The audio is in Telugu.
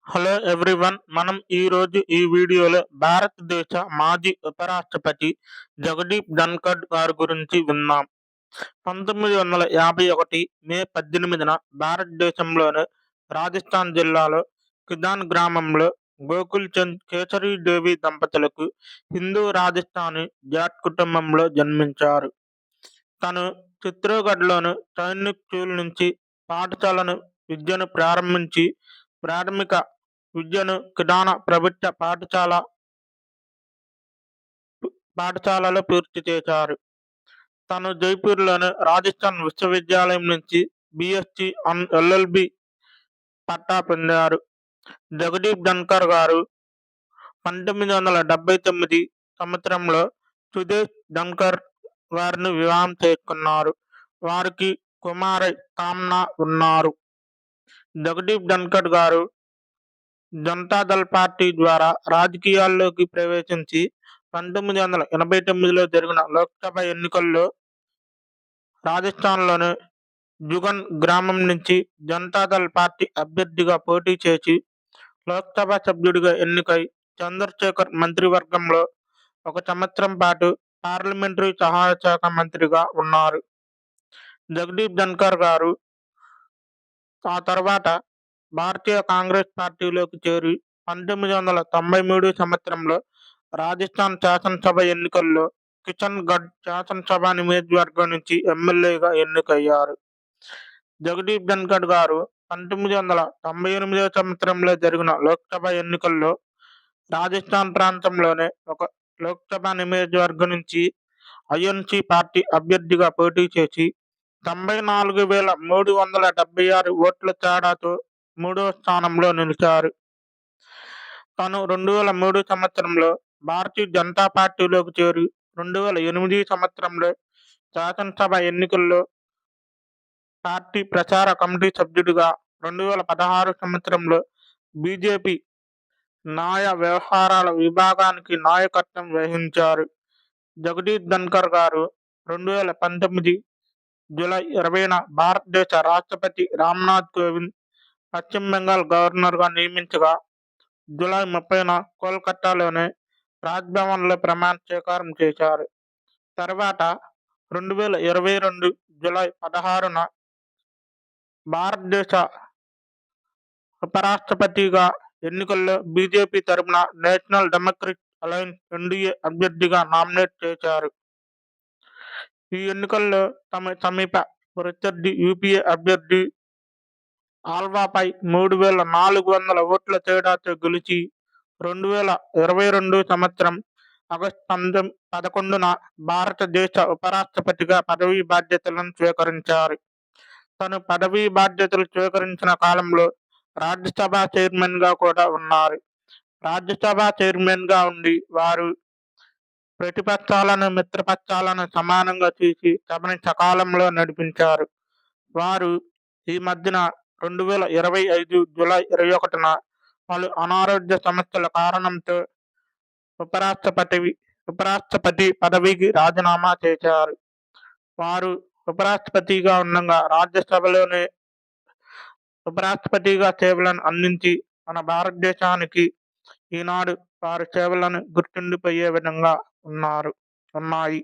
Hello everyone. మనం ఈరోజు ఈ వీడియోలో భారతదేశ మాజీ ఉపరాష్ట్రపతి జగదీప్ ధన్కర్ గారి గురించి విందాం. 1951 మే 18న భారతదేశంలోని రాజస్థాన్ జిల్లాలో కిదాన్ గ్రామంలో గోకుల్ చంద్ కేసరీ దేవి దంపతులకు హిందూ రాజస్థానీ జాట్ కుటుంబంలో జన్మించారు. తను చిత్తోర్గఢ్లోని సైనిక్ స్కూల్ నుంచి పాఠశాలను విద్యను ప్రారంభించి ప్రాథమిక విద్యను కిదాన ప్రభుత్వ పాఠశాలలో పూర్తి చేశారు. తను జైపూర్లోని రాజస్థాన్ విశ్వవిద్యాలయం నుంచి బిఎస్సి ఎల్ఎల్బి పట్టా పొందారు. జగదీప్ ధన్కర్ గారు 1979 సంవత్సరంలో సుదేశ్ ధన్కర్ గారిని వివాహం చేసుకున్నారు. వారికి కుమారి కామ్నా ఉన్నారు. జగదీప్ ధన్కర్ గారు జనతాదళ్ పార్టీ ద్వారా రాజకీయాల్లోకి ప్రవేశించి 1989లో జరిగిన లోక్సభ ఎన్నికల్లో రాజస్థాన్లోని జుగన్ గ్రామం నుంచి జనతాదళ్ పార్టీ అభ్యర్థిగా పోటీ చేసి లోక్సభ సభ్యుడిగా ఎన్నికై చంద్రశేఖర్ మంత్రివర్గంలో 1 సంవత్సరం పాటు పార్లమెంటరీ సహాయ శాఖ మంత్రిగా ఉన్నారు. జగదీప్ ధన్కర్ గారు ఆ తర్వాత భారతీయ కాంగ్రెస్ పార్టీలోకి చేరి 1993 సంవత్సరంలో రాజస్థాన్ శాసనసభ ఎన్నికల్లో కిషన్ గఢ్ శాసనసభ నియోజకవర్గం నుంచి ఎమ్మెల్యేగా ఎన్నికయ్యారు. జగదీప్ ధన్కర్ గారు 1998 సంవత్సరంలో జరిగిన లోక్సభ ఎన్నికల్లో రాజస్థాన్ ప్రాంతంలోనే ఒక లోక్సభ నియోజకవర్గం నుంచి ఐఎన్సి పార్టీ అభ్యర్థిగా పోటీ చేసి 94,376 ఓట్ల తేడాతో 3వ స్థానంలో నిలిచారు. తాను 2003 సంవత్సరంలో భారతీయ జనతా పార్టీలోకి చేరి 2008 సంవత్సరంలో శాసనసభ ఎన్నికల్లో పార్టీ ప్రచార కమిటీ సభ్యుడిగా, 2016 సంవత్సరంలో బీజేపీ న్యాయ వ్యవహారాల విభాగానికి నాయకత్వం వహించారు. జగదీప్ ధన్కర్ గారు 2019 జూలై 20న భారతదేశ రాష్ట్రపతి రామ్నాథ్ కోవింద్ పశ్చిమ బెంగాల్ గవర్నర్గా నియమించగా జూలై 30న కోల్కతాలోని రాజ్భవన్లో ప్రమాణ స్వీకారం చేశారు. తర్వాత 2022 జూలై 16న భారతదేశ ఉపరాష్ట్రపతిగా ఎన్నికల్లో బీజేపీ తరపున నేషనల్ డెమోక్రటిక్ అలయన్స్ ఎన్డీఏ అభ్యర్థిగా నామినేట్ చేశారు. ఈ ఎన్నికల్లో తమ సమీప ప్రత్యర్థి యూపీఏ అభ్యర్థి ఆల్వాపై 3,400 ఓట్ల తేడాతో గెలిచి 2022 సంవత్సరం ఆగస్టు 11న భారతదేశ ఉపరాష్ట్రపతిగా పదవీ బాధ్యతలను స్వీకరించారు. తను పదవీ బాధ్యతలు స్వీకరించిన కాలంలో రాజ్యసభ చైర్మన్గా కూడా ఉన్నారు. రాజ్యసభ చైర్మన్గా ఉండి వారు ప్రతిపక్షాలను మిత్రపక్షాలను సమానంగా చేసి సభని సకాలంలో నడిపించారు. వారు ఈ మధ్యన 2025 జూలై 21న పలు అనారోగ్య సమస్యల కారణంతో ఉపరాష్ట్రపతి పదవికి రాజీనామా చేశారు. వారు ఉపరాష్ట్రపతిగా ఉండగా రాజ్యసభలోనే ఉపరాష్ట్రపతిగా సేవలను అందించి మన భారతదేశానికి ఈనాడు వారి సేవలను గుర్తుండిపోయే విధంగా ఉన్నాయి.